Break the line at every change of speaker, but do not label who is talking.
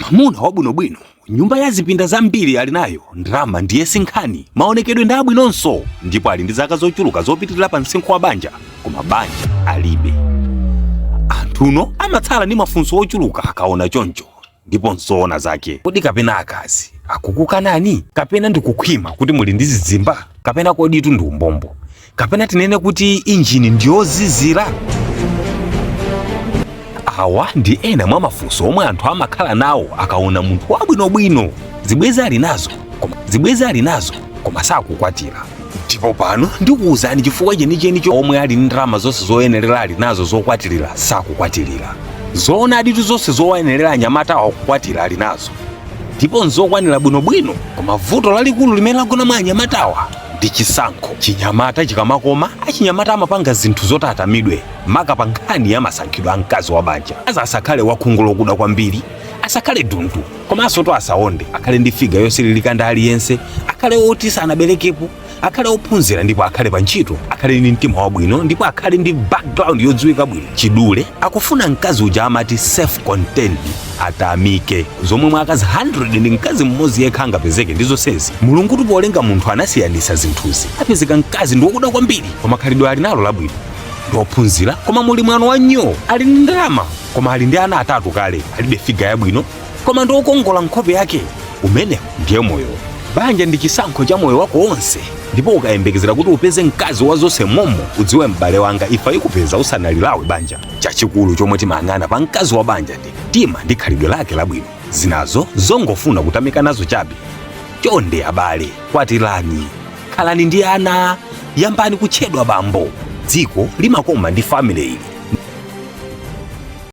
Mamuna wabwinobwino, nyumba ya zipinda zambiri ali nayo, ndalama ndiye sinkhani, maonekedwe ndi abwinonso, ndipo ali ndi zaka zochuluka zopitirira pa msinkhu wa banja, koma banja alibe. Anthuno amatsala ndi mafunso ochuluka akaona choncho, ndipo nsoona zake. Kodi kapena akazi akukukanani, kapena ndikukhwima kuti muli ndi zidzimba, kapena koditu ndi umbombo, kapena tinene kuti injini ndiyozizira? Awa ndi ena mwa mafunso omwe anthu amakhala nawo akaona munthu wabwinobwino. Zibwezi ali nazo koma sakukwatira. Ndipo pano ndikuwuzani chifukwa chenicheni omwe ali ndalama zonse zoyenerera ali nazo zokwatirira sakukwatirira. Zoona aditu zonse zoyenerera anyamata akukwatira ali nazo, ndipo nzokwanira bwinobwino, koma vuto lalikulu limene lagona mwa anyamatawa ndi chisankho. Chinyamata chikamakoma, achinyamata amapanga zinthu zotatamidwe maka pa nkhani ya masankhidwe a mkazi wa banja. Asakhale wakhungu lokuda kwambiri, asakhale dundu, komanso to asaonde, akhale ndi figa yosililika ndi aliyense, akhale oti sanaberekepo, akhale ophunzira ndipo akhale pa ntchito, akhale ndi mtima wabwino ndipo akhale ndi background yodziwika bwino. Chidule akufuna mkazi uja amati self contained, atamike. Zomwe mwa akazi 100 ndi mkazi mmodzi yekha angapezeke ndizo sezi. Mulungu polenga munthu anasiyanisa zinthuzi. Apezeka mkazi ndi wokuda kwambiri koma khalidwe ali nalo labwino, ndi ophunzira koma muli mwano wa nnyo, ali ndi ndalama koma ali ndi ana atatu kale, alibe figa yabwino koma ndi okongola nkhope yake. Umene ndiye moyo. Banja ndi chisankho cha moyo wako wonse, ndipo ukayembekezera kuti upeze mkazi wa zonse momo, udziwe m'bale wanga, ifa ikupeza usanalilawe banja. Chachikulu chomwe timayang'ana pa mkazi wa banja ndi mtima ndi khalidwe lake labwino. Zinazo zongofuna kutamika nazo chabe. Chonde abale, kwatirani, khalani ndi ana, yambani kutchedwa bambo. Dziko limakoma ndi family ili.